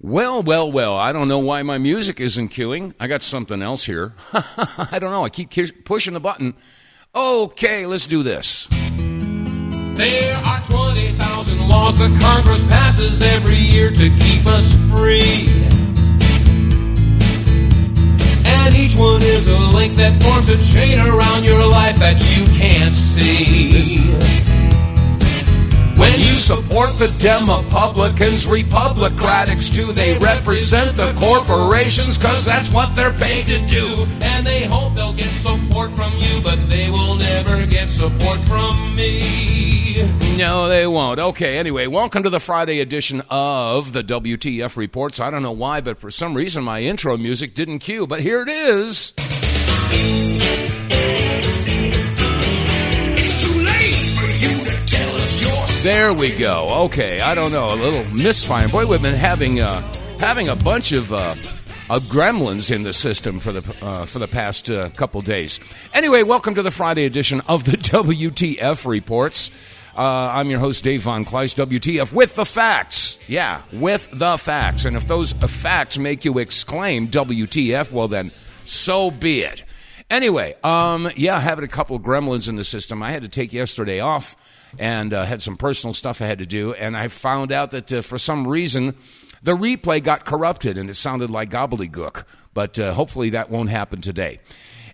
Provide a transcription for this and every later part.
Well, I don't know why my music isn't queuing. I got something else here. I don't know. I keep pushing the button. Okay, let's do this. There are 20,000 laws that Congress passes every year to keep us free. And each one is a link that forms a chain around your life that you can't see. When you support the Republicans, Republicrats too, they represent the corporations because that's what they're paid to do. And they hope they'll get support from you, but they will never get support from me. No, they won't. Okay, anyway, welcome to the Friday edition of the WTF Reports. I don't know why, but for some reason my intro music didn't cue, but here it is. There we go. Okay, I don't know, a little misfire. Boy, we've been having a bunch of gremlins in the system for the past couple days. Anyway, welcome to the Friday edition of the WTF Reports. I'm your host, Dave Von Kleist, WTF, with the facts. Yeah, with the facts. And if those facts make you exclaim WTF, well then, so be it. Anyway, having a couple of gremlins in the system. I had to take yesterday off and had some personal stuff I had to do, and I found out that for some reason the replay got corrupted and it sounded like gobbledygook, but hopefully that won't happen today.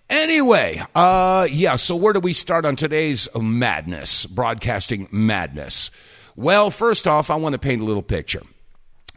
Anyway, so where do we start on today's madness, broadcasting madness? Well, first off, I want to paint a little picture.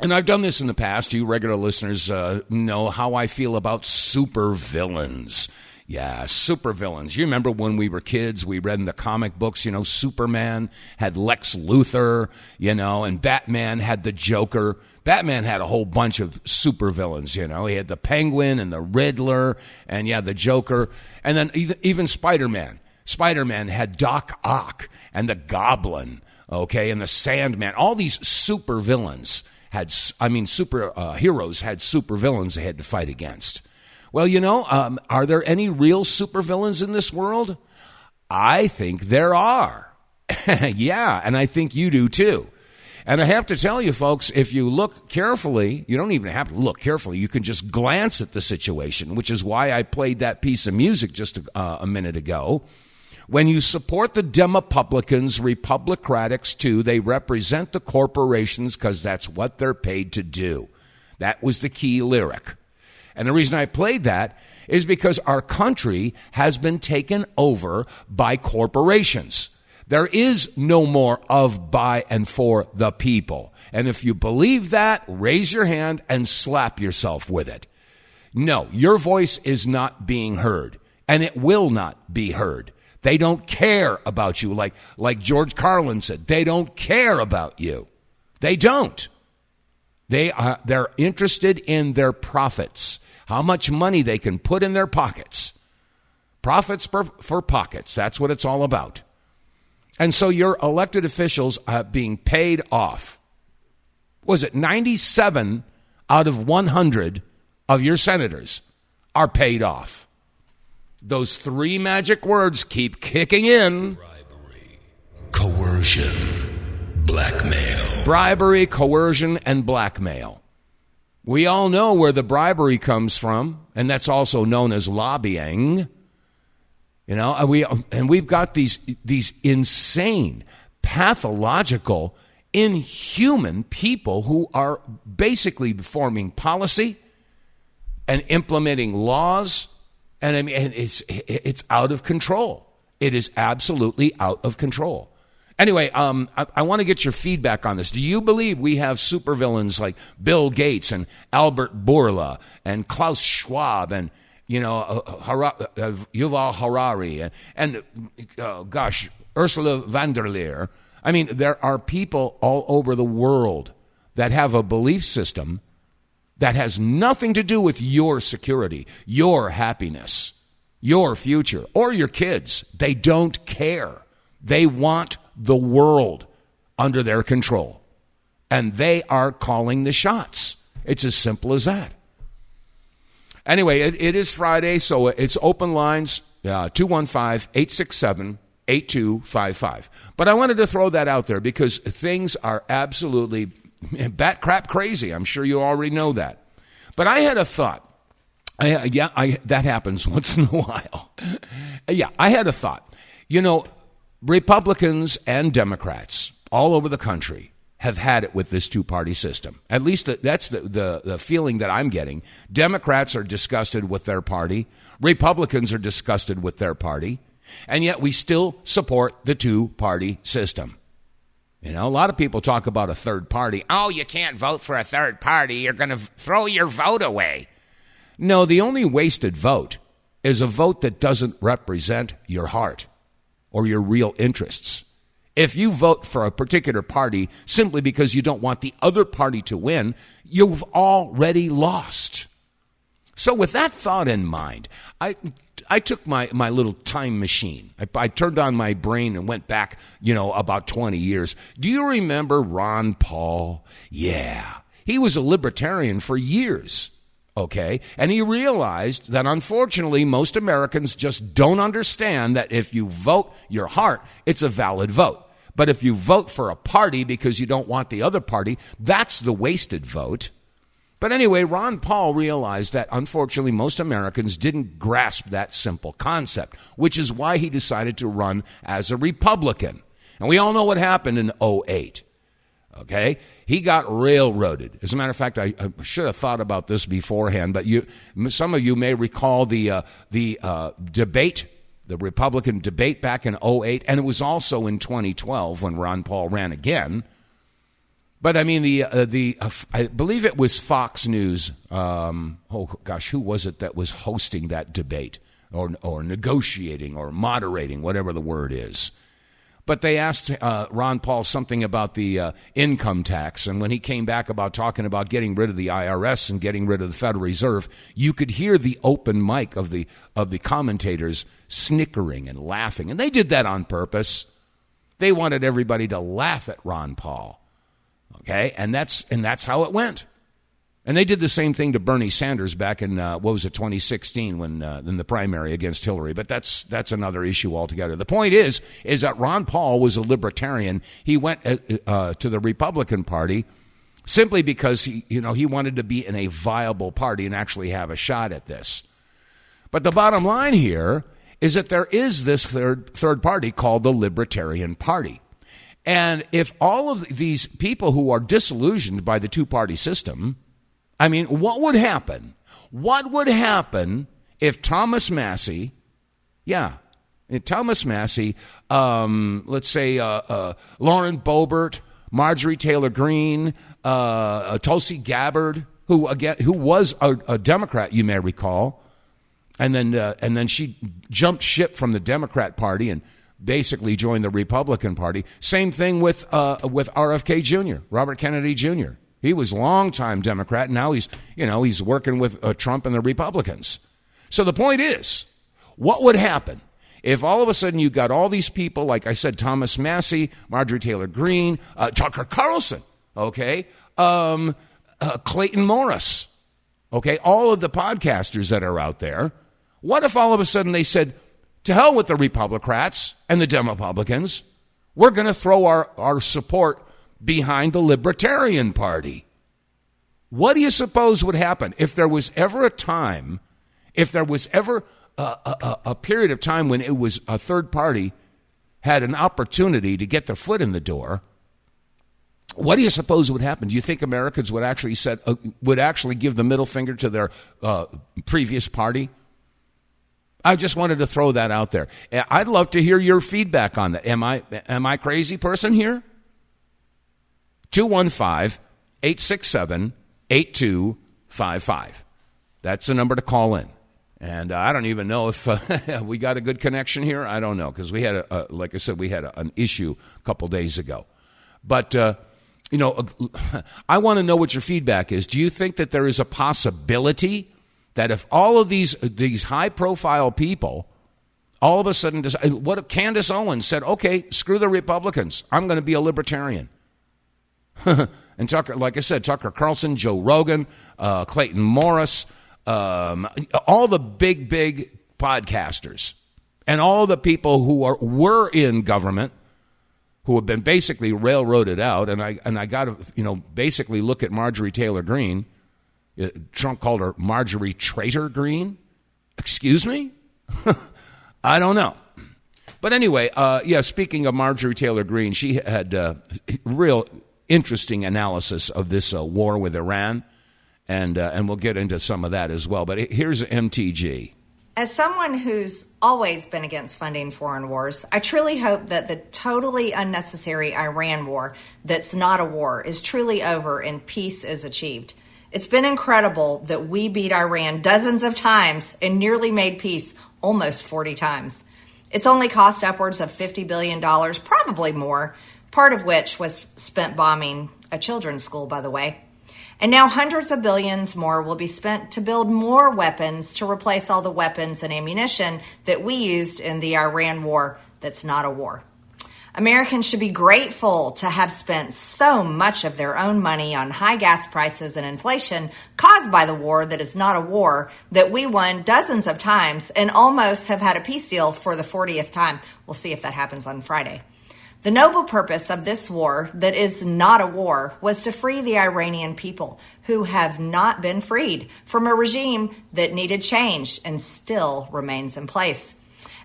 And I've done this in the past. You regular listeners know how I feel about supervillains. Yeah, supervillains. You remember when we were kids, we read in the comic books, Superman had Lex Luthor, and Batman had the Joker. Batman had a whole bunch of supervillains, He had the Penguin and the Riddler and, the Joker. And then even Spider-Man. Spider-Man had Doc Ock and the Goblin, okay, and the Sandman. All these supervillains superheroes had supervillains they had to fight against. Well, are there any real supervillains in this world? I think there are. Yeah, and I think you do too. And I have to tell you, folks, if you look carefully, you don't even have to look carefully. You can just glance at the situation, which is why I played that piece of music just a minute ago. When you support the Republicans, Republicrats too, they represent the corporations because that's what they're paid to do. That was the key lyric. And the reason I played that is because our country has been taken over by corporations. There is no more of, by, and for the people. And if you believe that, raise your hand and slap yourself with it. No, your voice is not being heard, and it will not be heard. They don't care about you, like George Carlin said. They don't care about you. They don't. They're interested in their profits, how much money they can put in their pockets. Profits for pockets. That's what it's all about. And so your elected officials are being paid off. Was it 97 out of 100 of your senators are paid off? Those three magic words keep kicking in. Bribery, coercion, blackmail. Bribery, coercion, and blackmail. We all know where the bribery comes from, and that's also known as lobbying. We've got these insane, pathological, inhuman people who are basically forming policy and implementing laws, and it's out of control. It is absolutely out of control. Anyway, I want to get your feedback on this. Do you believe we have supervillains like Bill Gates and Albert Bourla and Klaus Schwab and Yuval Harari and Ursula von der Leyen? I mean, there are people all over the world that have a belief system that has nothing to do with your security, your happiness, your future, or your kids. They don't care. They want the world under their control. And they are calling the shots. It's as simple as that. Anyway, it is Friday, so it's open lines, 215-867-8255. But I wanted to throw that out there because things are absolutely bat crap crazy. I'm sure you already know that. But I had a thought. That happens once in a while. I had a thought. Republicans and Democrats all over the country have had it with this two-party system. At least that's the feeling that I'm getting. Democrats are disgusted with their party. Republicans are disgusted with their party. And yet we still support the two-party system. A lot of people talk about a third party. Oh, you can't vote for a third party. You're going to throw your vote away. No, the only wasted vote is a vote that doesn't represent your heart or your real interests. If you vote for a particular party simply because you don't want the other party to win, you've already lost. So with that thought in mind, I took my little time machine. I turned on my brain and went back, about 20 years. Do you remember Ron Paul? Yeah. He was a libertarian for years. Okay, and he realized that unfortunately most Americans just don't understand that if you vote your heart, it's a valid vote. But if you vote for a party because you don't want the other party, that's the wasted vote. But anyway, Ron Paul realized that unfortunately most Americans didn't grasp that simple concept, which is why he decided to run as a Republican. And we all know what happened in 2008. Okay, he got railroaded. As a matter of fact, I should have thought about this beforehand, but some of you may recall the debate, the Republican debate back in 2008, and it was also in 2012 when Ron Paul ran again. But I mean, I believe it was Fox News. Who was it that was hosting that debate or negotiating or moderating, whatever the word is? But they asked Ron Paul something about the income tax, and when he came back about talking about getting rid of the IRS and getting rid of the Federal Reserve, you could hear the open mic of the commentators snickering and laughing, and they did that on purpose. They wanted everybody to laugh at Ron Paul, okay, and that's how it went. And they did the same thing to Bernie Sanders back in, 2016 when in the primary against Hillary. But that's another issue altogether. The point is that Ron Paul was a libertarian. He went to the Republican Party simply because he wanted to be in a viable party and actually have a shot at this. But the bottom line here is that there is this third party called the Libertarian Party. And if all of these people who are disillusioned by the two-party system, I mean, what would happen? What would happen if Thomas Massie, let's say Lauren Boebert, Marjorie Taylor Greene, Tulsi Gabbard, who was a Democrat, you may recall, and then she jumped ship from the Democrat Party and basically joined the Republican Party. Same thing with RFK Jr., Robert Kennedy Jr. He was a longtime Democrat, and now he's working with Trump and the Republicans. So the point is, what would happen if all of a sudden you got all these people, like I said, Thomas Massie, Marjorie Taylor Greene, Tucker Carlson, okay, Clayton Morris, okay, all of the podcasters that are out there. What if all of a sudden they said, to hell with the Republicrats and the Demopublicans, we're going to throw our support behind the Libertarian Party? What do you suppose would happen if there was ever a time, if there was ever a period of time when it was a third party had an opportunity to get their foot in the door? What do you suppose would happen? Do you think Americans would actually give the middle finger to their previous party? I just wanted to throw that out there. I'd love to hear your feedback on that. Am I crazy person here? 215-867-8255. That's the number to call in. And I don't even know if we got a good connection here. I don't know, because we had, like I said, we had an issue a couple days ago. But, I want to know what your feedback is. Do you think that there is a possibility that if all of these high-profile people all of a sudden decide, what if Candace Owens said, okay, screw the Republicans, I'm going to be a libertarian? And Tucker, like I said, Tucker Carlson, Joe Rogan, Clayton Morris, all the big podcasters, and all the people who were in government, who have been basically railroaded out. And I got to, basically look at Marjorie Taylor Greene. Trump called her Marjorie Traitor Greene. Excuse me? I don't know. But anyway, speaking of Marjorie Taylor Greene, she had real interesting analysis of this war with Iran, and we'll get into some of that as well. But here's MTG. As someone who's always been against funding foreign wars, I truly hope that the totally unnecessary Iran war that's not a war is truly over and peace is achieved. It's been incredible that we beat Iran dozens of times and nearly made peace almost 40 times. It's only cost upwards of $50 billion, probably more, part of which was spent bombing a children's school, by the way. And now hundreds of billions more will be spent to build more weapons to replace all the weapons and ammunition that we used in the Iran war that's not a war. Americans should be grateful to have spent so much of their own money on high gas prices and inflation caused by the war that is not a war that we won dozens of times and almost have had a peace deal for the 40th time. We'll see if that happens on Friday. The noble purpose of this war that is not a war was to free the Iranian people who have not been freed from a regime that needed change and still remains in place.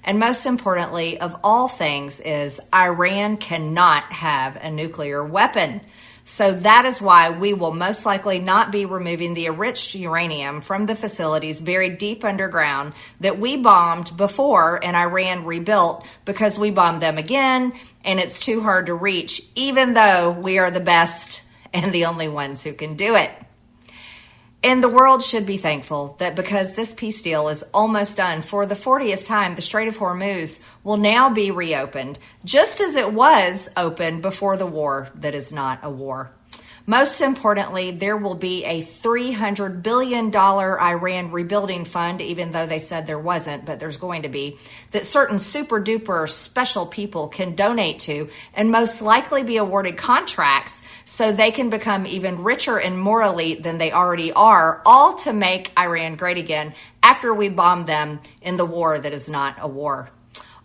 And most importantly of all things is Iran cannot have a nuclear weapon. So that is why we will most likely not be removing the enriched uranium from the facilities buried deep underground that we bombed before and Iran rebuilt because we bombed them again and it's too hard to reach, even though we are the best and the only ones who can do it. And the world should be thankful that because this peace deal is almost done for the 40th time, the Strait of Hormuz will now be reopened, just as it was open before the war that is not a war. Most importantly, there will be a $300 billion Iran rebuilding fund, even though they said there wasn't, but there's going to be, that certain super duper special people can donate to and most likely be awarded contracts so they can become even richer and more elite than they already are, all to make Iran great again after we bombed them in the war that is not a war.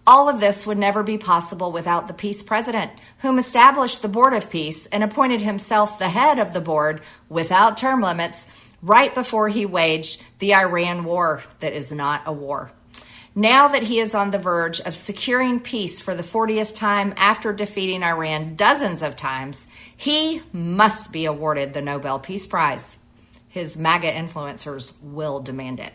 All of this would never be possible without the peace president, whom established the Board of Peace and appointed himself the head of the board without term limits right before he waged the Iran war that is not a war. Now that he is on the verge of securing peace for the 40th time after defeating Iran dozens of times, he must be awarded the Nobel Peace Prize. His MAGA influencers will demand it.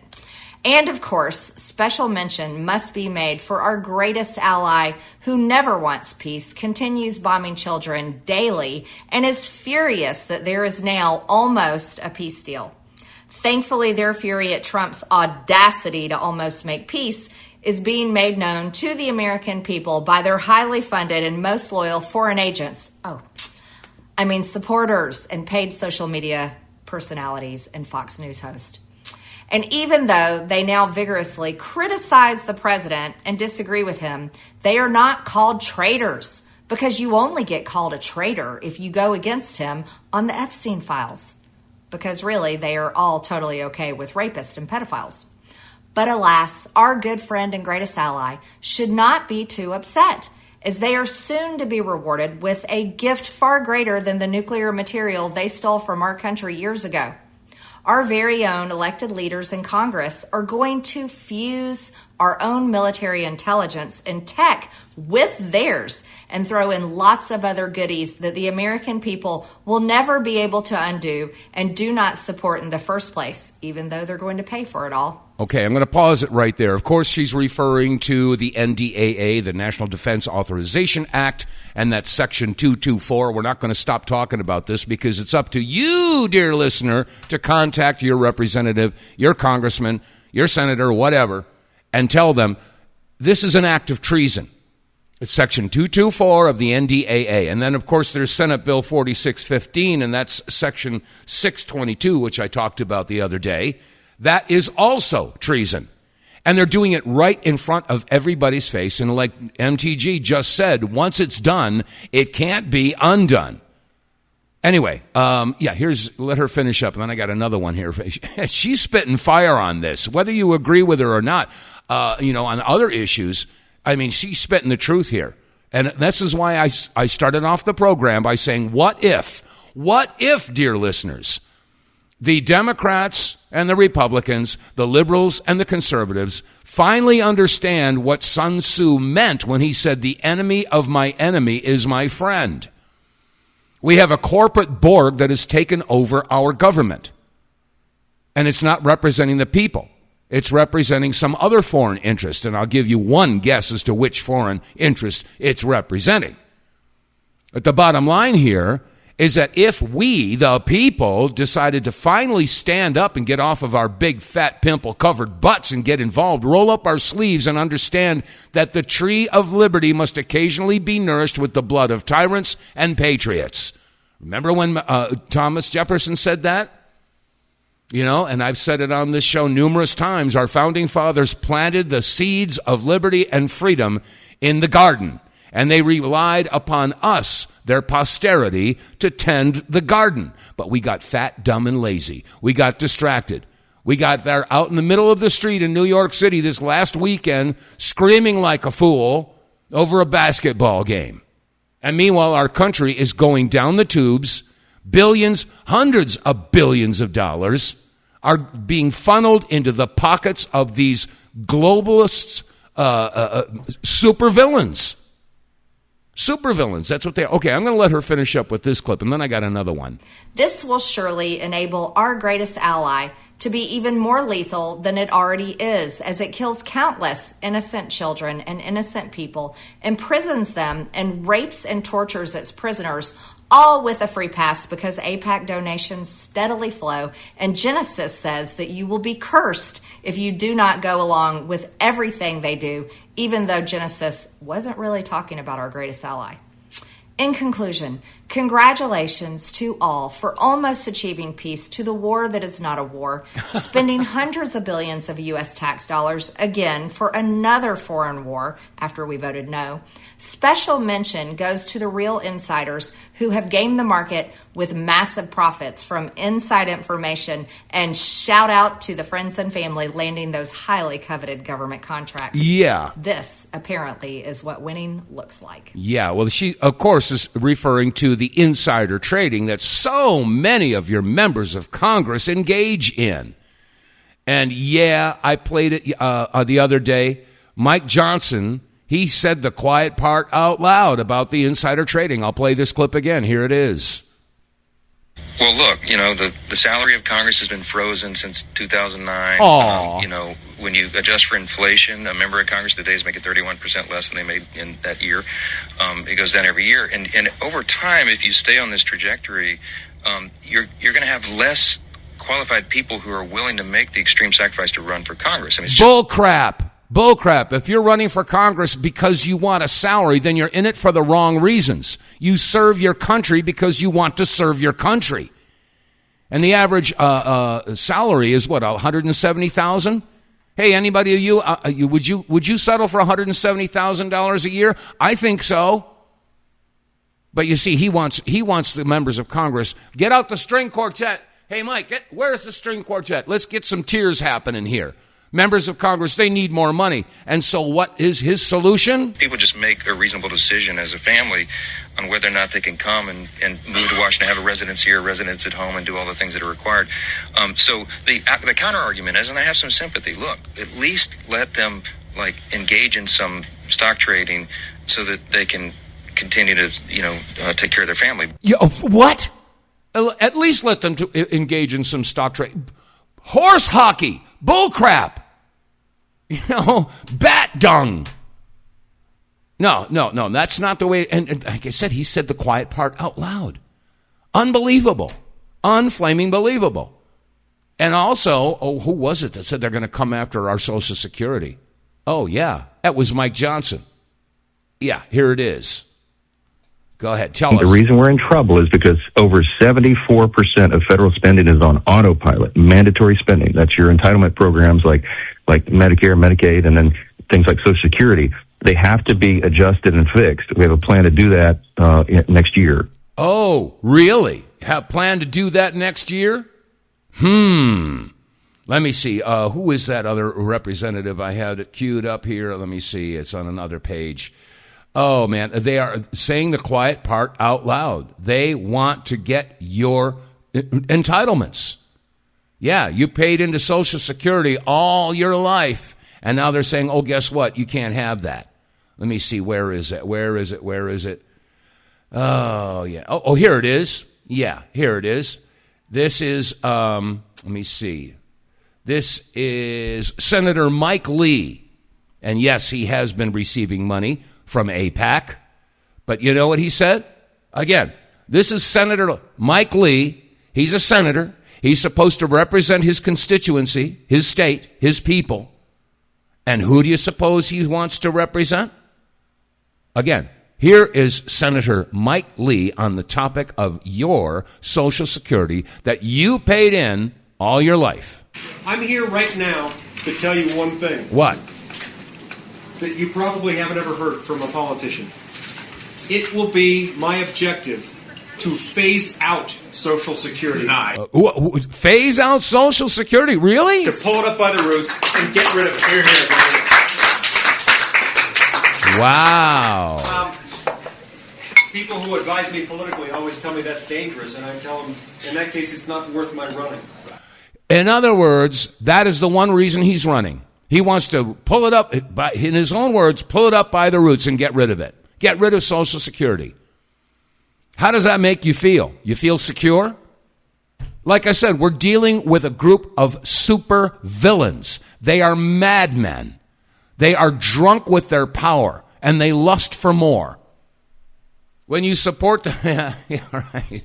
And, of course, special mention must be made for our greatest ally who never wants peace, continues bombing children daily, and is furious that there is now almost a peace deal. Thankfully, their fury at Trump's audacity to almost make peace is being made known to the American people by their highly funded and most loyal foreign agents. Supporters and paid social media personalities and Fox News hosts. And even though they now vigorously criticize the president and disagree with him, they are not called traitors because you only get called a traitor if you go against him on the Epstein files. Because really, they are all totally okay with rapists and pedophiles. But alas, our good friend and greatest ally should not be too upset, as they are soon to be rewarded with a gift far greater than the nuclear material they stole from our country years ago. Our very own elected leaders in Congress are going to fuse our own military intelligence and tech with theirs and throw in lots of other goodies that the American people will never be able to undo and do not support in the first place, even though they're going to pay for it all. Okay, I'm going to pause it right there. Of course, she's referring to the NDAA, the National Defense Authorization Act, and that's Section 224. We're not going to stop talking about this because it's up to you, dear listener, to contact your representative, your congressman, your senator, whatever, and tell them this is an act of treason. It's Section 224 of the NDAA. And then, of course, there's Senate Bill 4615, and that's Section 622, which I talked about the other day. That is also treason. And they're doing it right in front of everybody's face. And like MTG just said, once it's done, it can't be undone. Anyway, let her finish up. And then I got another one here. She's spitting fire on this, whether you agree with her or not. On other issues, she's spitting the truth here. And this is why I started off the program by saying, what if, dear listeners, the Democrats and the Republicans, the liberals and the conservatives finally understand what Sun Tzu meant when he said, the enemy of my enemy is my friend. We have a corporate Borg that has taken over our government. And it's not representing the people. It's representing some other foreign interest. And I'll give you one guess as to which foreign interest it's representing. But the bottom line here is that if we, the people, decided to finally stand up and get off of our big, fat, pimple-covered butts and get involved, roll up our sleeves and understand that the tree of liberty must occasionally be nourished with the blood of tyrants and patriots. Remember when Thomas Jefferson said that? You know, and I've said it on this show numerous times, our founding fathers planted the seeds of liberty and freedom in the garden, and they relied upon us, their posterity, to tend the garden. But we got fat, dumb, and lazy. We got distracted. We got there out in the middle of the street in New York City this last weekend, screaming like a fool over a basketball game. And meanwhile, our country is going down the tubes. Billions, hundreds of billions of dollars are being funneled into the pockets of these globalists, supervillains. Supervillains, that's what they are. Okay, I'm going to let her finish up with this clip, and then I got another one. This will surely enable our greatest ally to be even more lethal than it already is, as it kills countless innocent children and innocent people, imprisons them, and rapes and tortures its prisoners, all with a free pass because AIPAC donations steadily flow, and Genesis says that you will be cursed if you do not go along with everything they do, even though Genesis wasn't really talking about our greatest ally. In conclusion, congratulations to all for almost achieving peace to the war that is not a war, spending hundreds of billions of U.S. tax dollars again for another foreign war after we voted no. Special mention goes to the real insiders who have gamed the market with massive profits from inside information, and shout out to the friends and family landing those highly coveted government contracts. Yeah. This apparently is what winning looks like. Yeah, well, she, of course, is referring to the insider trading that so many of your members of Congress engage in. And yeah, I played it the other day. Mike Johnson, he said the quiet part out loud about the insider trading. I'll play this clip again. Here it is. Well, look, you know, the salary of Congress has been frozen since 2009. You know, when you adjust for inflation, a member of Congress today is making 31% less than they made in that year. It goes down every year. And over time, if you stay on this trajectory, you're going to have less qualified people who are willing to make the extreme sacrifice to run for Congress. I mean, it's bull crap. Bull crap. If you're running for Congress because you want a salary, then you're in it for the wrong reasons. You serve your country because you want to serve your country. And the average salary is what, $170,000? Hey, anybody of you, would you settle for $170,000 a year? I think so. But you see, he wants the members of Congress, get out the string quartet. Hey, Mike, where's the string quartet? Let's get some tears happening here. Members of Congress, they need more money. And so what is his solution? People just make a reasonable decision as a family on whether or not they can come and move to Washington, have a residence here, a residence at home, and do all the things that are required. So the counter-argument is, and I have some sympathy, look, at least let them engage in some stock trading so that they can continue to, take care of their family. What? At least let them engage in some stock trading. Horse hockey. Bull crap. Bat dung. No, that's not the way. And like I said, he said the quiet part out loud. Unbelievable. Unflaming believable. And also, who was it that said they're going to come after our Social Security? Oh, yeah, that was Mike Johnson. Yeah, here it is. Go ahead, tell us. The reason we're in trouble is because over 74% of federal spending is on autopilot, mandatory spending. That's your entitlement programs like Medicare, Medicaid, and then things like Social Security. They have to be adjusted and fixed. We have a plan to do that next year. Oh, really? Have planned to do that next year? Let me see. Who is that other representative? I had it queued up here. Let me see. It's on another page. Oh, man, they are saying the quiet part out loud. They want to get your entitlements. Yeah, you paid into Social Security all your life, and now they're saying, oh, guess what? You can't have that. Let me see. Where is it? Where is it? Where is it? Oh, yeah. Oh, here it is. Yeah, here it is. This is, let me see. This is Senator Mike Lee. And yes, he has been receiving money from AIPAC. But you know what he said? Again, this is Senator Mike Lee. He's a senator. He's supposed to represent his constituency, his state, his people. And who do you suppose he wants to represent? Again, here is Senator Mike Lee on the topic of your Social Security that you paid in all your life. I'm here right now to tell you one thing. What? That you probably haven't ever heard from a politician. It will be my objective to phase out Social Security. Phase out Social Security? Really? To pull it up by the roots and get rid of it. Here. Wow. People who advise me politically always tell me that's dangerous, and I tell them, in that case, it's not worth my running. In other words, that is the one reason he's running. He wants to pull it up, in his own words, pull it up by the roots and get rid of it. Get rid of Social Security. How does that make you feel? You feel secure? Like I said, we're dealing with a group of super villains. They are madmen. They are drunk with their power, and they lust for more. When you support the... yeah, right.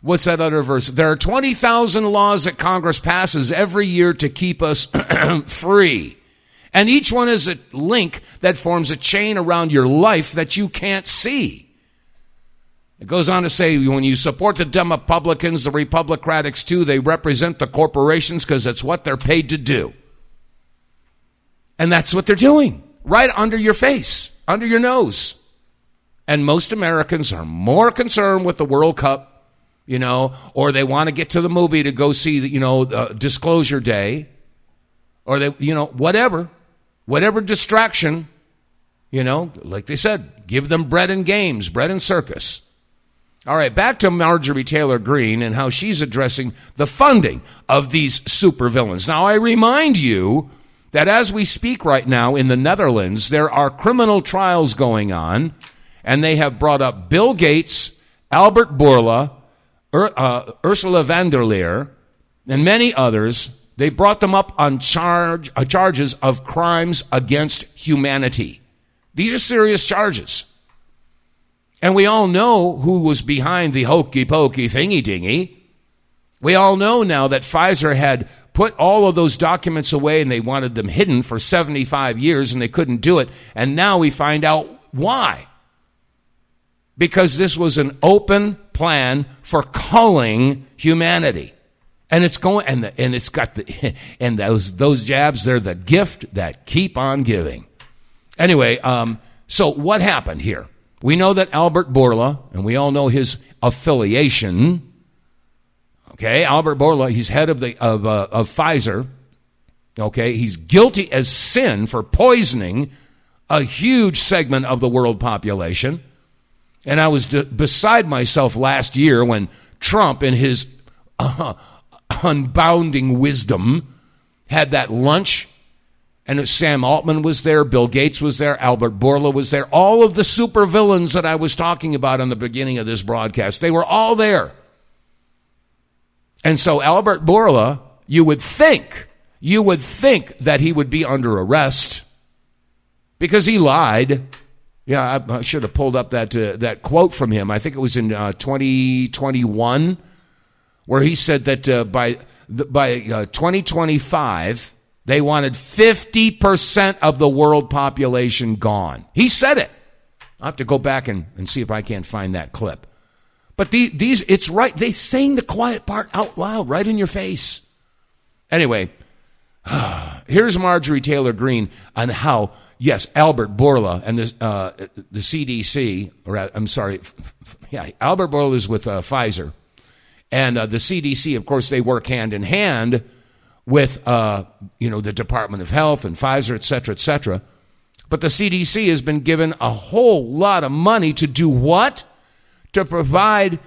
What's that other verse? There are 20,000 laws that Congress passes every year to keep us free. And each one is a link that forms a chain around your life that you can't see. It goes on to say, when you support the Republicans, the Republicrats too, they represent the corporations because that's what they're paid to do. And that's what they're doing, right under your face, under your nose. And most Americans are more concerned with the World Cup, or they want to get to the movie to go see, Disclosure Day, or they, whatever distraction, like they said, give them bread and games, bread and circus. All right, back to Marjorie Taylor Greene and how she's addressing the funding of these supervillains. Now, I remind you that as we speak right now in the Netherlands, there are criminal trials going on, and they have brought up Bill Gates, Albert Bourla, Ursula von der Leyen, and many others. They brought them up on charges of crimes against humanity. These are serious charges. And we all know who was behind the hokey-pokey thingy-dingy. We all know now that Pfizer had put all of those documents away and they wanted them hidden for 75 years and they couldn't do it. And now we find out why. Because this was an open plan for culling humanity. And it's going, and it's got and those jabs, they're the gift that keep on giving. Anyway, so what happened here? We know that Albert Bourla, and we all know his affiliation. Okay, Albert Bourla, he's head of Pfizer. Okay, he's guilty as sin for poisoning a huge segment of the world population. And I was beside myself last year when Trump, in his unbounding wisdom, had that lunch. And Sam Altman was there, Bill Gates was there, Albert Bourla was there. All of the supervillains that I was talking about in the beginning of this broadcast, they were all there. And so Albert Bourla, you would think that he would be under arrest because he lied. Yeah, I should have pulled up that quote from him. I think it was in 2021, where he said that by 2025, they wanted 50% of the world population gone. He said it. I'll have to go back and see if I can't find that clip. But these, it's right. They saying the quiet part out loud, right in your face. Anyway, here's Marjorie Taylor Greene on how, yes, Albert Bourla and the CDC, Albert Bourla is with Pfizer. And the CDC, of course, they work hand in hand with, the Department of Health and Pfizer, et cetera, But the CDC has been given a whole lot of money to do what? To provide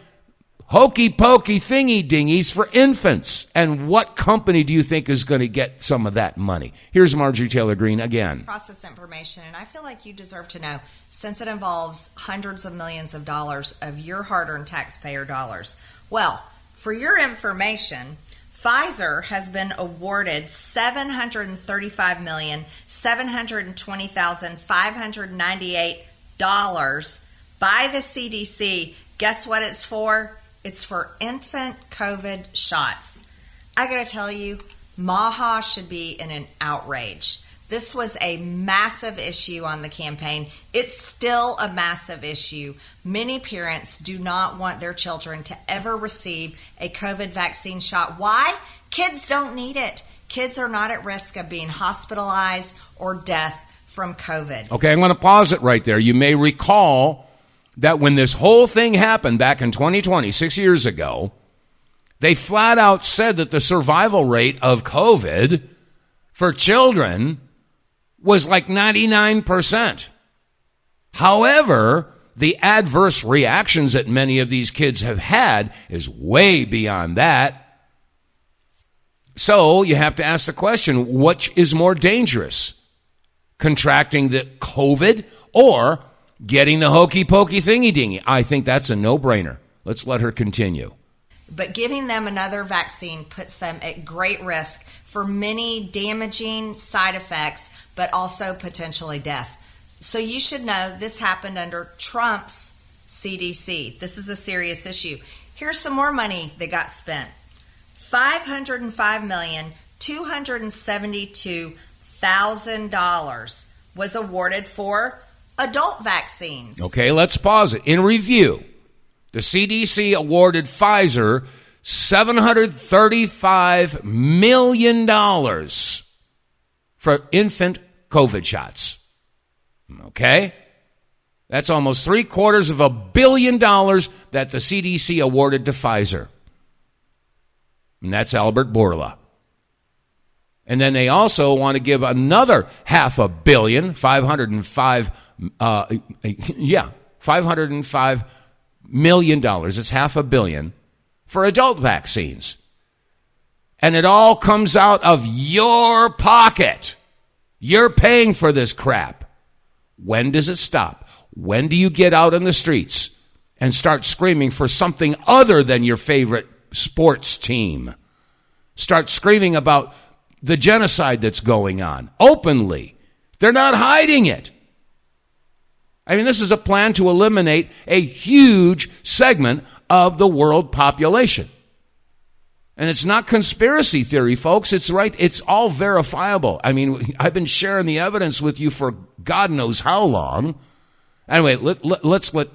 hokey-pokey thingy-dingies for infants. And what company do you think is going to get some of that money? Here's Marjorie Taylor Greene again. Process information, and I feel like you deserve to know, since it involves hundreds of millions of dollars of your hard-earned taxpayer dollars. Well, for your information, Pfizer has been awarded $735,720,598 by the CDC. Guess what it's for? It's for infant COVID shots. I gotta tell you, Maha should be in an outrage. This was a massive issue on the campaign. It's still a massive issue. Many parents do not want their children to ever receive a COVID vaccine shot. Why? Kids don't need it. Kids are not at risk of being hospitalized or death from COVID. Okay, I'm going to pause it right there. You may recall that when this whole thing happened back in 2020, 6 years ago, they flat out said that the survival rate of COVID for children was like 99%. However, the adverse reactions that many of these kids have had is way beyond that. So you have to ask the question, which is more dangerous? Contracting the COVID or getting the hokey-pokey thingy-dingy? I think that's a no-brainer. Let's let her continue. But giving them another vaccine puts them at great risk for many damaging side effects, but also potentially death. So you should know this happened under Trump's CDC. This is a serious issue. Here's some more money that got spent. $505,272,000 was awarded for adult vaccines. Okay, let's pause it. In review, the CDC awarded Pfizer $735 million for infant COVID shots. Okay? That's almost $750 million that the CDC awarded to Pfizer. And that's Albert Bourla. And then they also want to give another $500 million, $505 million. It's $500 million for adult vaccines. And it all comes out of your pocket. You're paying for this crap. When does it stop? When do you get out on the streets and start screaming for something other than your favorite sports team? Start screaming about the genocide that's going on openly. They're not hiding it. I mean, this is a plan to eliminate a huge segment of the world population. And it's not conspiracy theory, folks. It's right. It's all verifiable. I mean, I've been sharing the evidence with you for God knows how long. Anyway, let's let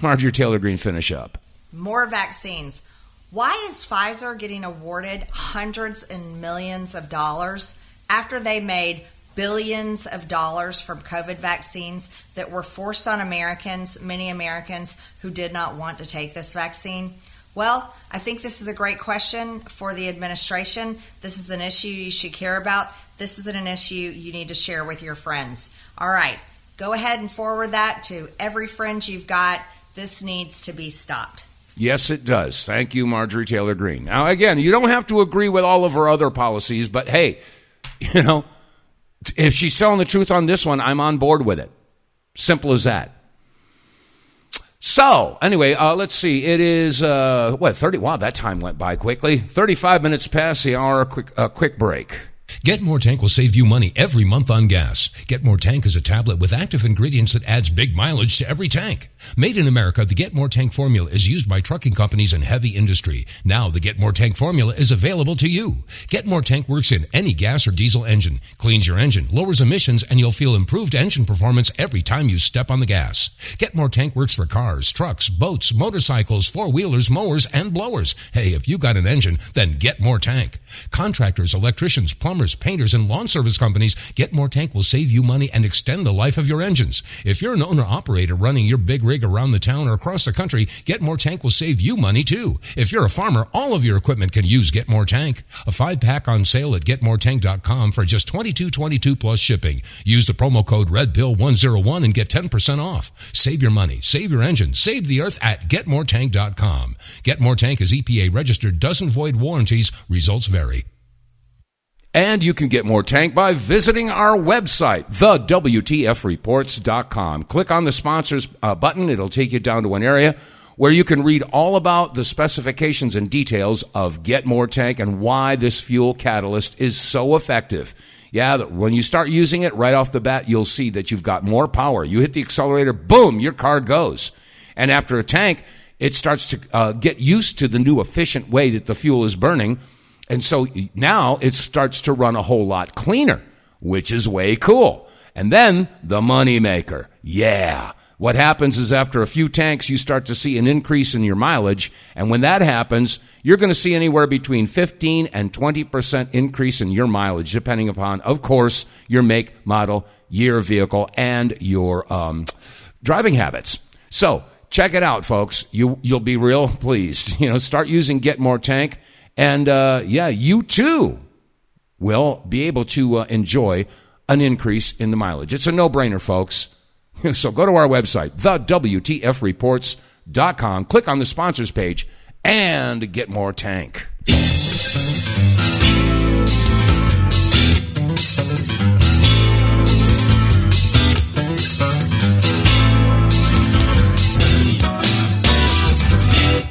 Marjorie Taylor Greene finish up. More vaccines. Why is Pfizer getting awarded hundreds and millions of dollars after they made billions of dollars from COVID vaccines that were forced on Americans, many Americans who did not want to take this vaccine? Well, I think this is a great question for the administration. This is an issue you should care about. This is an issue you need to share with your friends. All right, go ahead and forward that to every friend you've got. This needs to be stopped. Yes, it does. Thank you, Marjorie Taylor Greene. Now, again, you don't have to agree with all of her other policies, but hey, you know, if she's telling the truth on this one, I'm on board with it. Simple as that. So, anyway, let's see. It is, 30? Wow, that time went by quickly. 35 minutes past the hour, a quick break. Get More Tank will save you money every month on gas. Get More Tank is a tablet with active ingredients that adds big mileage to every tank. Made in America, the Get More Tank formula is used by trucking companies and heavy industry. Now the Get More Tank formula is available to you. Get More Tank works in any gas or diesel engine, cleans your engine, lowers emissions, and you'll feel improved engine performance every time you step on the gas. Get More Tank works for cars, trucks, boats, motorcycles, four-wheelers, mowers, and blowers. Hey, if you got an engine, then Get More Tank. Contractors, electricians, plumbers, plumbers, painters, and lawn service companies, Get More Tank will save you money and extend the life of your engines. If you're an owner-operator running your big rig around the town or across the country, Get More Tank will save you money too. If you're a farmer, all of your equipment can use Get More Tank. A 5-pack on sale at GetMoreTank.com for just $22.22 plus shipping. Use the promo code REDPILL101 and get 10% off. Save your money, save your engine, save the earth at GetMoreTank.com. Get More Tank is EPA registered, doesn't void warranties, results vary. And you can get more tank by visiting our website, TheWTFReports.com. Click on the sponsors button. It'll take you down to an area where you can read all about the specifications and details of Get More Tank and why this fuel catalyst is so effective. Yeah, when you start using it right off the bat, you'll see that you've got more power. You hit the accelerator, boom, your car goes. And after a tank, it starts to get used to the new efficient way that the fuel is burning. And so now it starts to run a whole lot cleaner, which is way cool. And then the money maker. Yeah. What happens is after a few tanks, you start to see an increase in your mileage. And when that happens, you're going to see anywhere between 15 and 20% increase in your mileage, depending upon, of course, your make, model, year of vehicle, and your driving habits. So check it out, folks. You'll be real pleased. Start using Get More Tank. And, you too will be able to enjoy an increase in the mileage. It's a no-brainer, folks. So go to our website, TheWTFReports.com, click on the sponsors page, and Get More Tank.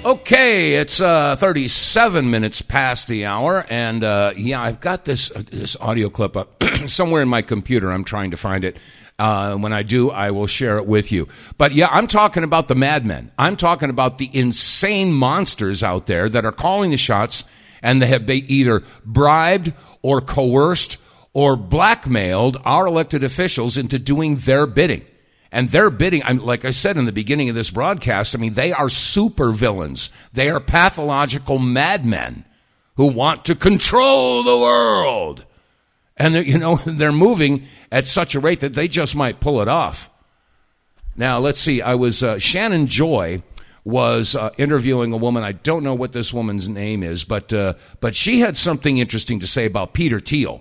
Okay, it's 37 minutes past the hour, and I've got this audio clip up somewhere in my computer. I'm trying to find it. When I do, I will share it with you. But yeah, I'm talking about the madmen. I'm talking about the insane monsters out there that are calling the shots, and they have either bribed or coerced or blackmailed our elected officials into doing their bidding. And their bidding, like I said in the beginning of this broadcast, they are super villains. They are pathological madmen who want to control the world. And they're moving at such a rate that they just might pull it off. Now, let's see. Shannon Joy was interviewing a woman. I don't know what this woman's name is, but she had something interesting to say about Peter Thiel.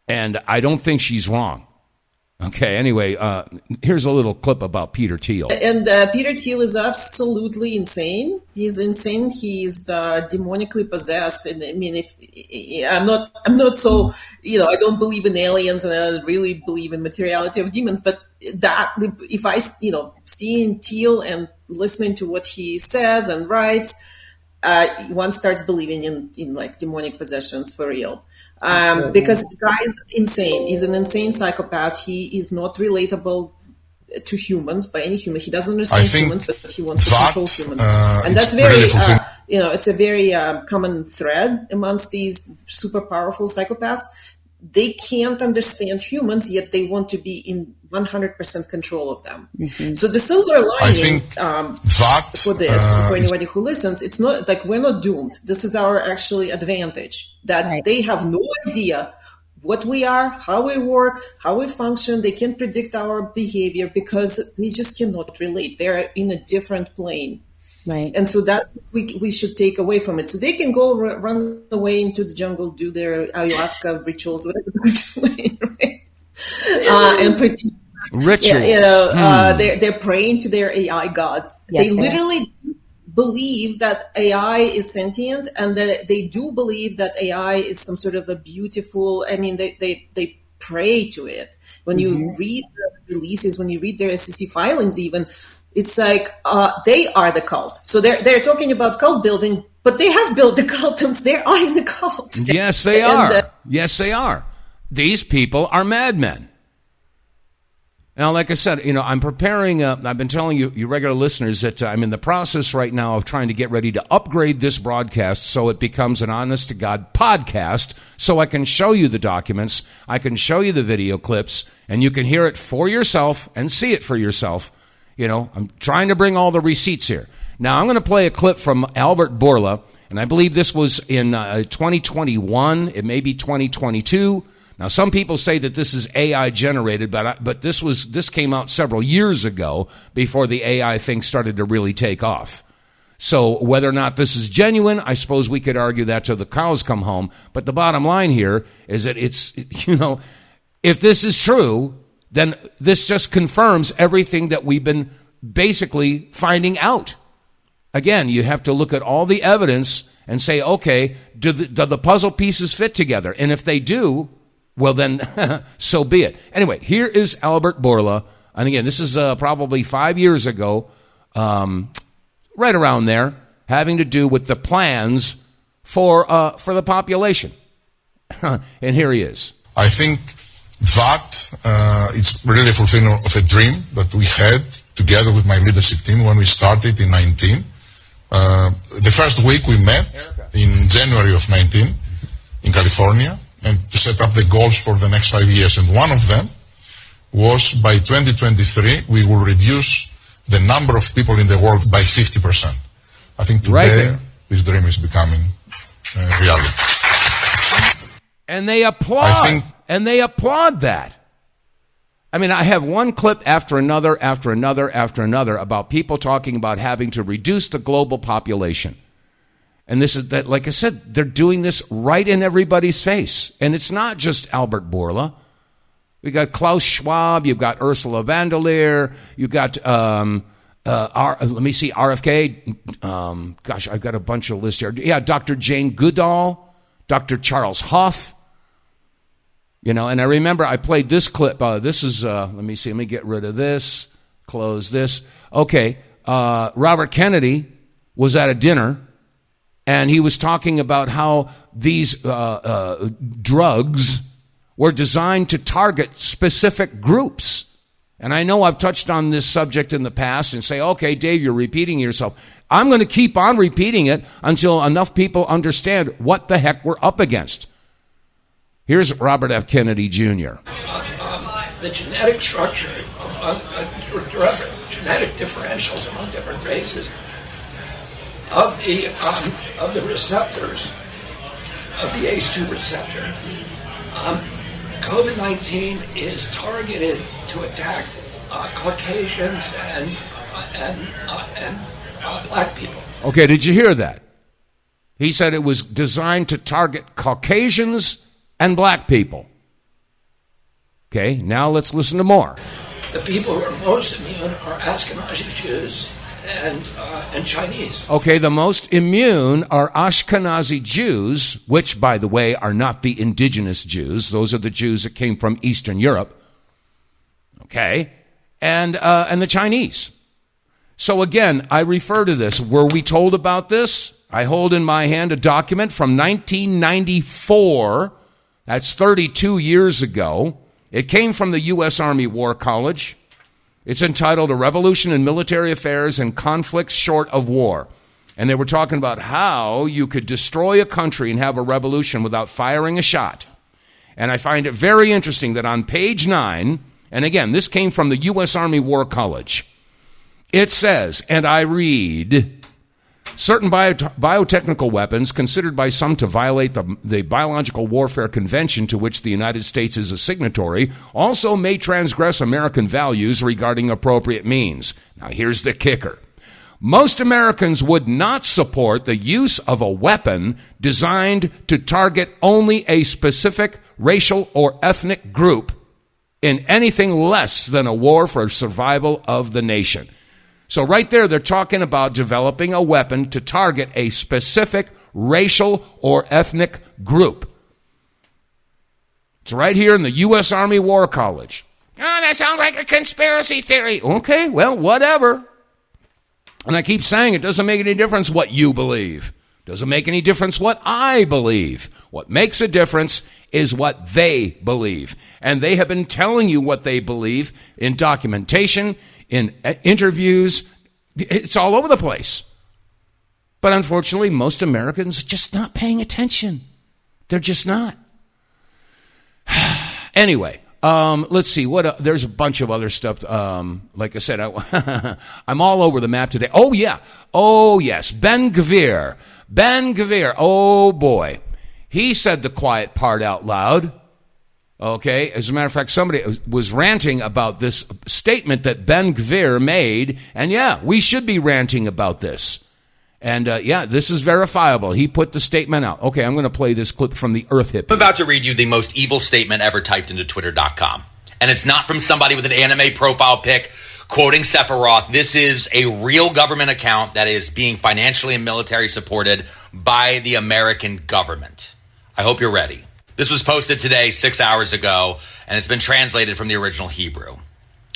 And I don't think she's wrong. Okay, anyway, here's a little clip about Peter Thiel. And Peter Thiel is absolutely insane. He's insane. He's demonically possessed. And I'm not so, I don't believe in aliens, and I don't really believe in materiality of demons. But that, if I, seeing Thiel and listening to what he says and writes, one starts believing in like demonic possessions for real. Because the guy is insane. He's an insane psychopath. He is not relatable to humans, by any human. He doesn't understand humans, but he wants to control humans. And that's very, it's a very common thread amongst these super powerful psychopaths. They can't understand humans, yet they want to be in 100% control of them. Mm-hmm. So the silver lining for this, for anybody who listens, it's not like we're not doomed. This is our actually advantage, that they have no idea what we are, how we work, how we function. They can't predict our behavior because they just cannot relate. They're in a different plane. Right. And so that's what we should take away from it. So they can go run away into the jungle, do their ayahuasca rituals, whatever they're doing, right? And pretend. Rituals. They're praying to their AI gods. Yes, they literally believe that AI is sentient, and that they do believe that AI is some sort of a beautiful, they pray to it. When you read the releases, when you read their SEC filings even, it's like they are the cult. So they're talking about cult building, but they have built the cult. They are in the cult. Yes, they are. Yes, they are. These people are madmen. Now, like I said, I'm preparing. I've been telling you regular listeners, that I'm in the process right now of trying to get ready to upgrade this broadcast so it becomes an honest-to-God podcast, so I can show you the documents, I can show you the video clips, and you can hear it for yourself and see it for yourself. I'm trying to bring all the receipts here. Now, I'm going to play a clip from Albert Bourla, And I believe this was in 2021. It may be 2022. Now, some people say that this is AI generated, but this came out several years ago before the AI thing started to really take off. So whether or not this is genuine, I suppose we could argue that till the cows come home. But the bottom line here is that if this is true, then this just confirms everything that we've been basically finding out. Again, you have to look at all the evidence and say, okay, do the puzzle pieces fit together? And if they do, well then, so be it. Anyway, here is Albert Bourla. And again, this is probably 5 years ago, right around there, having to do with the plans for the population. And here he is. I think that it's really a fulfillment of a dream that we had together with my leadership team when we started in 19. The first week we met in January of 19 in California, and to set up the goals for the next 5 years. And one of them was by 2023 we will reduce the number of people in the world by 50%. I think today this dream is becoming reality. And they applaud. And they applaud that. I mean, I have one clip after another about people talking about having to reduce the global population. And this is that, like I said, they're doing this right in everybody's face. And it's not just Albert Bourla. We got Klaus Schwab, you've got Ursula von der Leyen, you've got RFK. Gosh, I've got a bunch of lists here. Yeah, Dr. Jane Goodall, Dr. Charles Huff. And I remember I played this clip. This is, let me get rid of this, close this. Okay, Robert Kennedy was at a dinner, and he was talking about how these drugs were designed to target specific groups. And I know I've touched on this subject in the past and say, okay, Dave, you're repeating yourself. I'm going to keep on repeating it until enough people understand what the heck we're up against. Here's Robert F. Kennedy Jr. The genetic structure, genetic differentials among different races of the receptors, of the ACE2 receptor. COVID-19 is targeted to attack Caucasians and black people. Okay, did you hear that? He said it was designed to target Caucasians and black people. Okay, now let's listen to more. The people who are most immune are Ashkenazi Jews and Chinese. Okay, the most immune are Ashkenazi Jews, which, by the way, are not the indigenous Jews. Those are the Jews that came from Eastern Europe. Okay, and the Chinese. So again, I refer to this. Were we told about this? I hold in my hand a document from 1994. That's 32 years ago. It came from the U.S. Army War College. It's entitled A Revolution in Military Affairs and Conflicts Short of War. And they were talking about how you could destroy a country and have a revolution without firing a shot. And I find it very interesting that on page 9, and again, this came from the U.S. Army War College, it says, and I read, certain biotechnical weapons considered by some to violate the Biological Warfare Convention to which the United States is a signatory also may transgress American values regarding appropriate means. Now here's the kicker. Most Americans would not support the use of a weapon designed to target only a specific racial or ethnic group in anything less than a war for survival of the nation. So right there, they're talking about developing a weapon to target a specific racial or ethnic group. It's right here in the U.S. Army War College. Oh, that sounds like a conspiracy theory. Okay, well, whatever. And I keep saying it doesn't make any difference what you believe. Doesn't make any difference what I believe. What makes a difference is what they believe. And they have been telling you what they believe in documentation, in interviews. It's all over the place. But unfortunately, most Americans are just not paying attention. They're just not. Anyway, Let's see. There's a bunch of other stuff. Like I said, I'm all over the map today. Oh, yeah. Oh, yes. Ben Gvir. Oh, boy. He said the quiet part out loud. Okay. As a matter of fact, somebody was ranting about this statement that Ben Gvir made. And, yeah, we should be ranting about this. And, this is verifiable. He put the statement out. Okay, I'm going to play this clip from the Earth Hippie. I'm about to read you the most evil statement ever typed into Twitter.com. And it's not from somebody with an anime profile pic quoting Sephiroth. This is a real government account that is being financially and military supported by the American government. I hope you're ready. This was posted today, 6 hours ago, and it's been translated from the original Hebrew.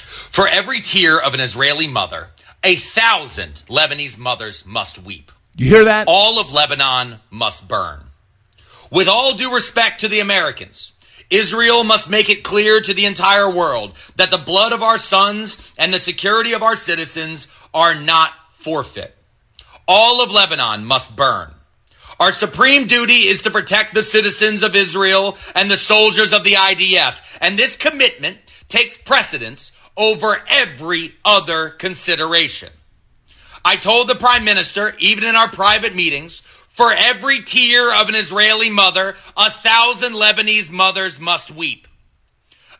For every tear of an Israeli mother, 1,000 Lebanese mothers must weep. You hear that? All of Lebanon must burn. With all due respect to the Americans, Israel must make it clear to the entire world that the blood of our sons and the security of our citizens are not forfeit. All of Lebanon must burn. Our supreme duty is to protect the citizens of Israel and the soldiers of the IDF, and this commitment takes precedence over every other consideration. I told the Prime Minister, even in our private meetings, for every tear of an Israeli mother, 1,000 Lebanese mothers must weep.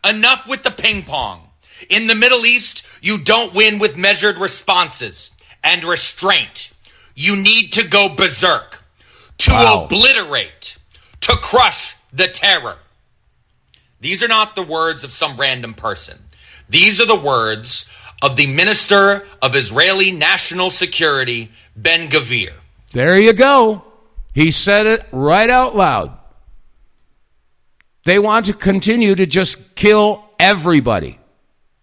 Enough with the ping pong. In the Middle East, you don't win with measured responses and restraint. You need to go berserk, to obliterate, to crush the terror. These are not the words of some random person. These are the words of the Minister of Israeli National Security, Ben Gvir. There you go. He said it right out loud. They want to continue to just kill everybody.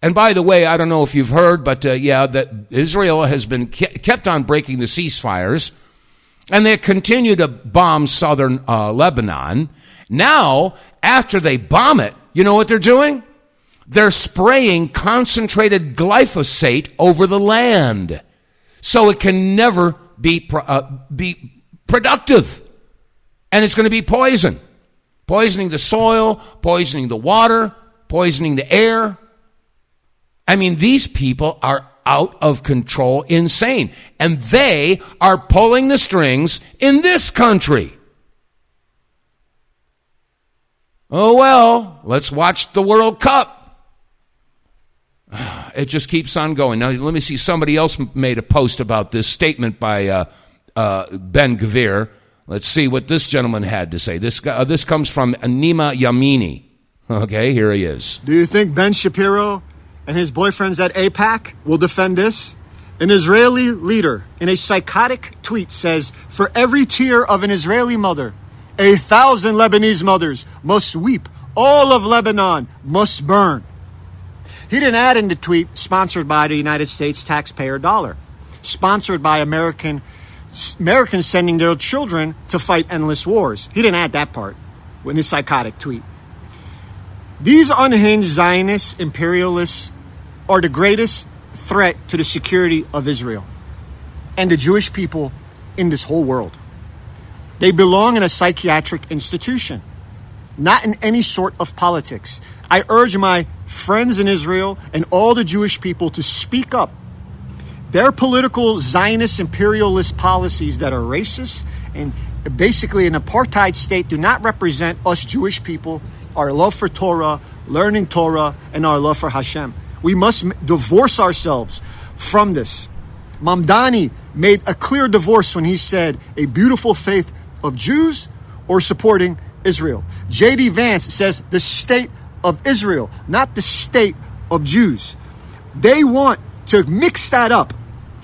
And by the way, I don't know if you've heard, but that Israel has been kept on breaking the ceasefires, and they continue to bomb southern Lebanon. Now, after they bomb it, you know what they're doing? They're spraying concentrated glyphosate over the land so it can never be productive. And it's going to be poison. Poisoning the soil, poisoning the water, poisoning the air. I mean, these people are out of control, insane. And they are pulling the strings in this country. Oh, well, let's watch the World Cup. It just keeps on going. Now, let me see. Somebody else made a post about this statement by Ben Gvir. Let's see what this gentleman had to say. This comes from Anima Yamini. Okay, here he is. Do you think Ben Shapiro and his boyfriends at AIPAC will defend this? An Israeli leader in a psychotic tweet says, for every tear of an Israeli mother, 1,000 Lebanese mothers must weep. All of Lebanon must burn. He didn't add in the tweet, sponsored by the United States taxpayer dollar, sponsored by Americans sending their children to fight endless wars. He didn't add that part in his psychotic tweet. These unhinged Zionist imperialists are the greatest threat to the security of Israel and the Jewish people in this whole world. They belong in a psychiatric institution, not in any sort of politics. I urge my friends in Israel and all the Jewish people to speak up. Their political Zionist imperialist policies that are racist and basically an apartheid state do not represent us Jewish people, our love for Torah, learning Torah, and our love for Hashem. We must divorce ourselves from this. Mamdani made a clear divorce when he said a beautiful faith of Jews or supporting Israel. J.D. Vance says the state of Israel, not the state of Jews. They want to mix that up.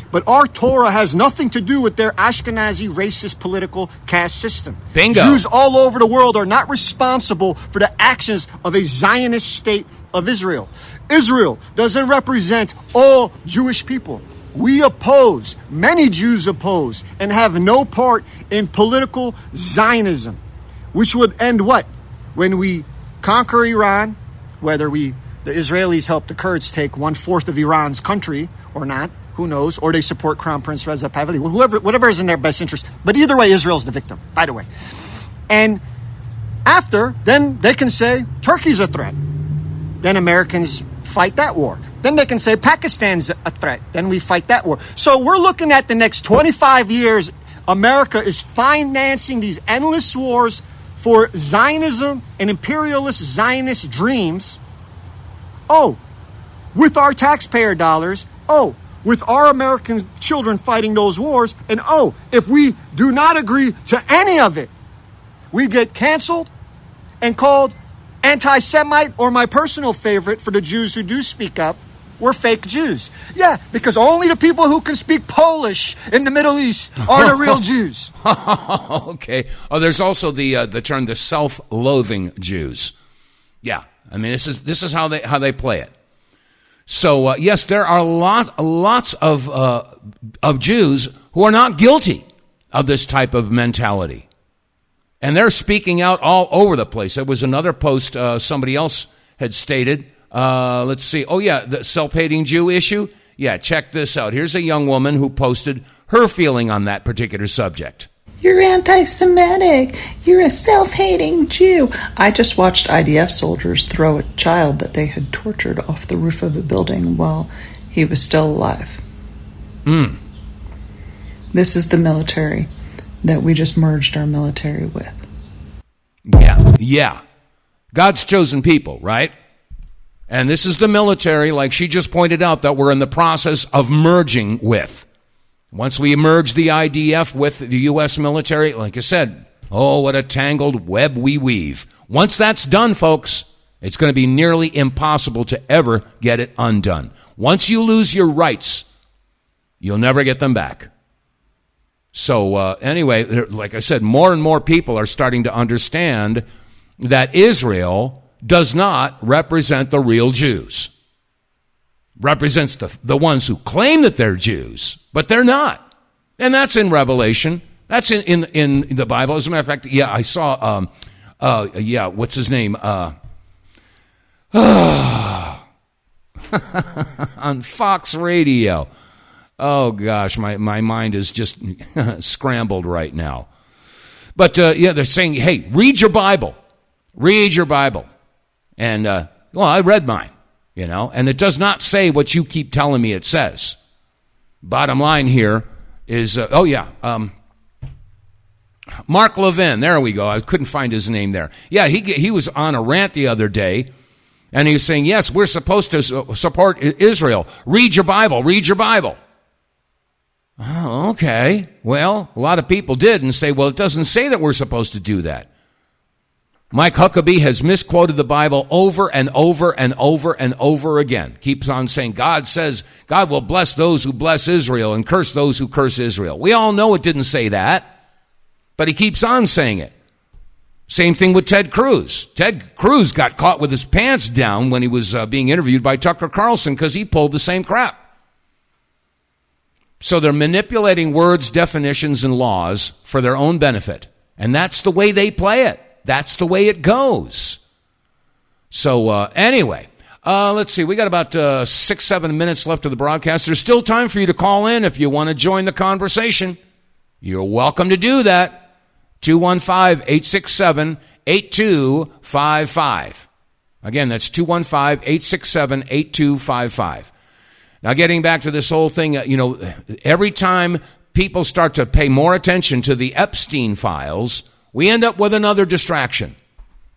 But our Torah has nothing to do with their Ashkenazi racist political caste system. Bingo. Jews all over the world are not responsible for the actions of a Zionist state of Israel. Israel doesn't represent all Jewish people. We oppose, many Jews oppose, and have no part in political Zionism, which would end what? When we conquer Iran, whether the Israelis help the Kurds take 1/4 of Iran's country or not, who knows, or they support Crown Prince Reza Pahlavi, whatever is in their best interest. But either way, Israel's the victim, by the way. And after, then they can say Turkey's a threat. then Americans fight that war. Then they can say Pakistan's a threat. Then we fight that war. So we're looking at the next 25 years. America is financing these endless wars for Zionism and imperialist Zionist dreams. Oh, with our taxpayer dollars. Oh, with our American children fighting those wars. And oh, if we do not agree to any of it, we get canceled and called anti-Semite, or my personal favorite for the Jews who do speak up, we're fake Jews. Yeah, because only the people who can speak Polish in the Middle East are the real Jews. Okay. Oh, there's also the term the self-loathing Jews. Yeah, I mean this is how they play it. So yes, there are lots of Jews who are not guilty of this type of mentality, and they're speaking out all over the place. There was another post somebody else had stated. Let's see. Oh, yeah, the self-hating Jew issue. Yeah, check this out. Here's a young woman who posted her feeling on that particular subject. You're anti-Semitic. You're a self-hating Jew. I just watched IDF soldiers throw a child that they had tortured off the roof of a building while he was still alive. This is the military that we just merged our military with. Yeah. God's chosen people, right? And this is the military, like she just pointed out, that we're in the process of merging with. Once we merge the IDF with the U.S. military, like I said, oh, what a tangled web we weave. Once that's done, folks, it's going to be nearly impossible to ever get it undone. Once you lose your rights, you'll never get them back. So anyway, like I said, more and more people are starting to understand that Israel does not represent the real Jews. Represents the ones who claim that they're Jews, but they're not. And that's in Revelation. That's in the Bible. As a matter of fact, yeah, I saw, what's his name? On Fox Radio. Oh, gosh, my mind is just scrambled right now. But, they're saying, hey, read your Bible. Read your Bible. And, I read mine, and it does not say what you keep telling me it says. Bottom line here is, Mark Levin, there we go. I couldn't find his name there. Yeah, he was on a rant the other day, and he was saying, yes, we're supposed to support Israel. Read your Bible, read your Bible. Oh, okay. Well, a lot of people did and say, well, it doesn't say that we're supposed to do that. Mike Huckabee has misquoted the Bible over and over and over and over again. Keeps on saying, God says, God will bless those who bless Israel and curse those who curse Israel. We all know it didn't say that, but he keeps on saying it. Same thing with Ted Cruz. Ted Cruz got caught with his pants down when he was being interviewed by Tucker Carlson because he pulled the same crap. So they're manipulating words, definitions, and laws for their own benefit. And that's the way they play it. That's the way it goes. So anyway, let's see. We got about 6-7 minutes left of the broadcast. There's still time for you to call in if you want to join the conversation. You're welcome to do that. 215-867-8255. Again, that's 215-867-8255. Now, getting back to this whole thing, every time people start to pay more attention to the Epstein files, we end up with another distraction.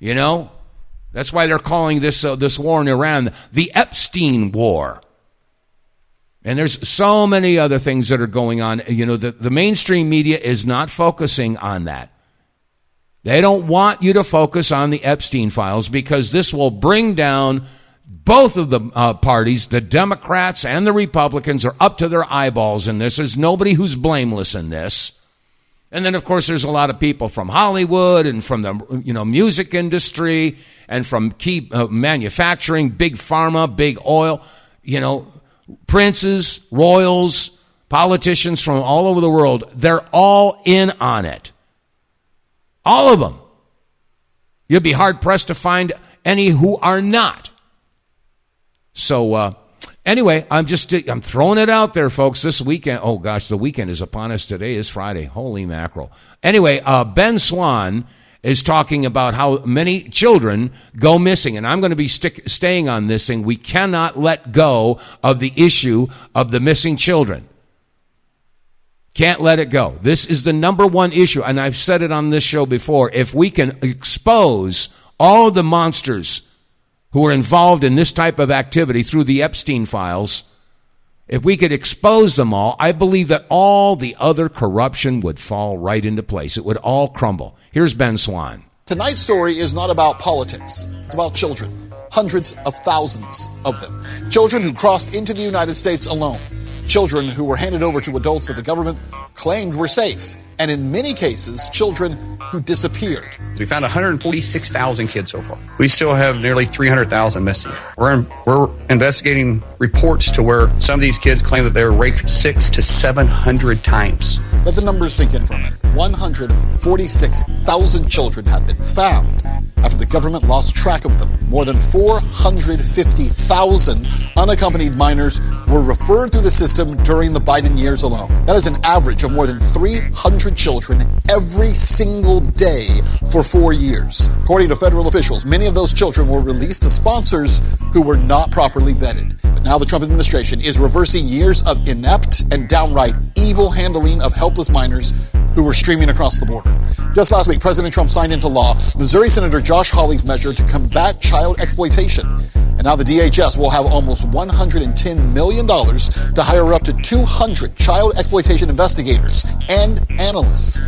That's why they're calling this war in Iran the Epstein War. And there's so many other things that are going on. The mainstream media is not focusing on that. They don't want you to focus on the Epstein files because this will bring down both of the parties. The Democrats and the Republicans are up to their eyeballs in this. There's nobody who's blameless in this. And then, of course, there's a lot of people from Hollywood and from the music industry and from key manufacturing, big pharma, big oil, princes, royals, politicians from all over the world. They're all in on it. All of them. You'll be hard-pressed to find any who are not. So, anyway, I'm throwing it out there, folks. This weekend, oh gosh, the weekend is upon us. Today is Friday. Holy mackerel. Anyway, Ben Swan is talking about how many children go missing. And I'm going to be staying on this thing. We cannot let go of the issue of the missing children. Can't let it go. This is the number one issue, and I've said it on this show before. If we can expose all of the monsters who are involved in this type of activity through the Epstein files, if we could expose them all, I believe that all the other corruption would fall right into place. It would all crumble. Here's Ben Swan. Tonight's story is not about politics. It's about children. Hundreds of thousands of them. Children who crossed into the United States alone. Children who were handed over to adults that the government claimed were safe. And in many cases, children who disappeared. We found 146,000 kids so far. We still have nearly 300,000 missing. We're investigating reports to where some of these kids claim that they were raped 600 to 700 times. Let the numbers sink in for a minute. 146,000 children have been found after the government lost track of them. More than 450,000 unaccompanied minors were referred through the system during the Biden years alone. That is an average of more than 300 children every single day for 4 years. According to federal officials, many of those children were released to sponsors who were not properly vetted. But now the Trump administration is reversing years of inept and downright evil handling of helpless minors who were streaming across the border. Just last week, President Trump signed into law Missouri Senator Josh Hawley's measure to combat child exploitation. And now the DHS will have almost $110 million to hire up to 200 child exploitation investigators and analysts.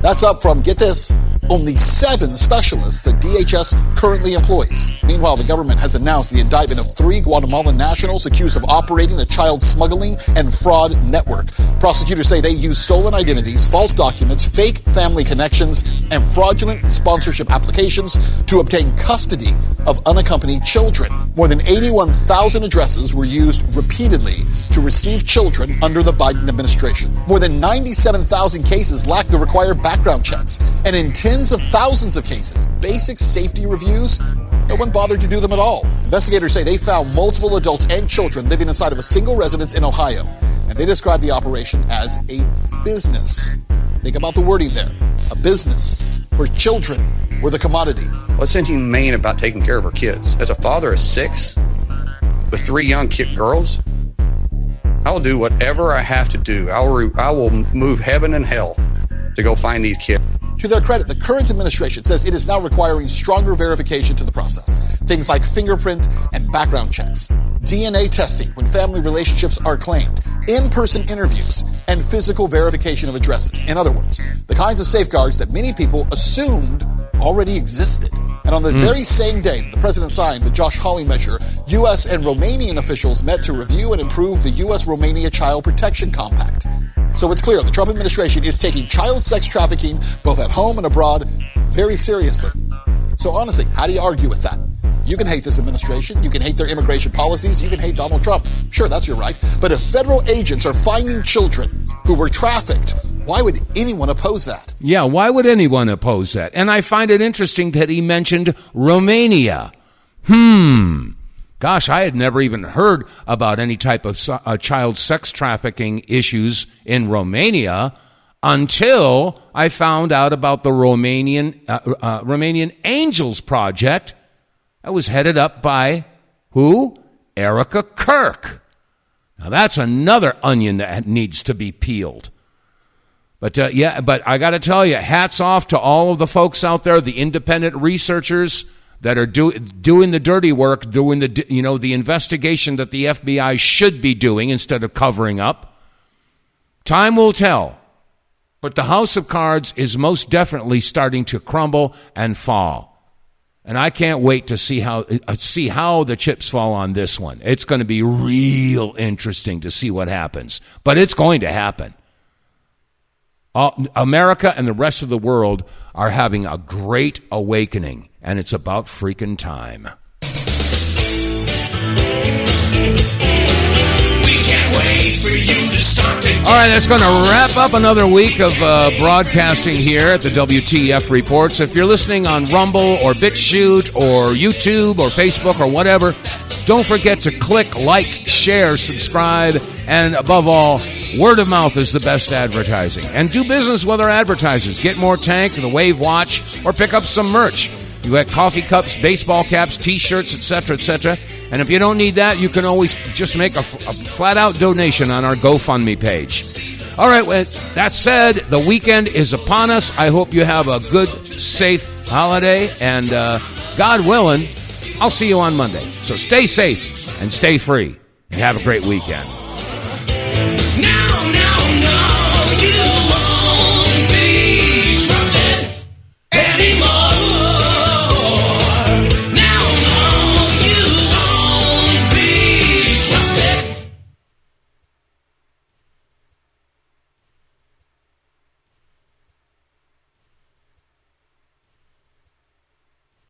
That's up from, get this, only 7 specialists that DHS currently employs. Meanwhile, the government has announced the indictment of 3 Guatemalan nationals accused of operating a child smuggling and fraud network. Prosecutors say they used stolen identities, false documents, fake family connections, and fraudulent sponsorship applications to obtain custody of unaccompanied children. More than 81,000 addresses were used repeatedly to receive children under the Biden administration. More than 97,000 cases lack the required background checks, and in tens of thousands of cases, basic safety reviews, no one bothered to do them at all. Investigators say they found multiple adults and children living inside of a single residence in Ohio, and they described the operation as a business. Think about the wording there. A business where children were the commodity. What's inhumane about taking care of our kids? As a father of 6 with 3 young girls, I will do whatever I have to do. I will move heaven and hell to go find these kids. To their credit, the current administration says it is now requiring stronger verification to the process. Things like fingerprint and background checks, DNA testing when family relationships are claimed, in-person interviews, and physical verification of addresses. In other words, the kinds of safeguards that many people assumed already existed. And on the very same day that the president signed the Josh Hawley measure, U.S. and Romanian officials met to review and improve the U.S.-Romania Child Protection Compact. So it's clear the Trump administration is taking child sex trafficking, both at home and abroad, very seriously. So honestly, how do you argue with that? You can hate this administration, you can hate their immigration policies, you can hate Donald Trump. Sure, that's your right. But if federal agents are finding children who were trafficked, why would anyone oppose that? Yeah, why would anyone oppose that? And I find it interesting that he mentioned Romania. Gosh, I had never even heard about any type of child sex trafficking issues in Romania until I found out about the Romanian Angels Project that was headed up by who? Erica Kirk. Now that's another onion that needs to be peeled. But but I got to tell you, hats off to all of the folks out there, the independent researchers that are doing the dirty work, doing the investigation that the FBI should be doing instead of covering up. Time will tell. But the house of cards is most definitely starting to crumble and fall. And I can't wait to see how the chips fall on this one. It's going to be real interesting to see what happens. But it's going to happen. America and the rest of the world are having a great awakening, and it's about freaking time. All right, that's going to wrap up another week of broadcasting here at the WTF Reports. If you're listening on Rumble or BitChute or YouTube or Facebook or whatever, don't forget to click, like, share, subscribe, and above all, Word of mouth is the best advertising. And do business with our advertisers. Get more tank, the Wave Watch, or pick up some merch. You got coffee cups, baseball caps, T-shirts, etc., etc. And if you don't need that, you can always just make a flat-out donation on our GoFundMe page. All right, with that said, the weekend is upon us. I hope you have a good, safe holiday. And God willing, I'll see you on Monday. So stay safe and stay free. And have a great weekend. Now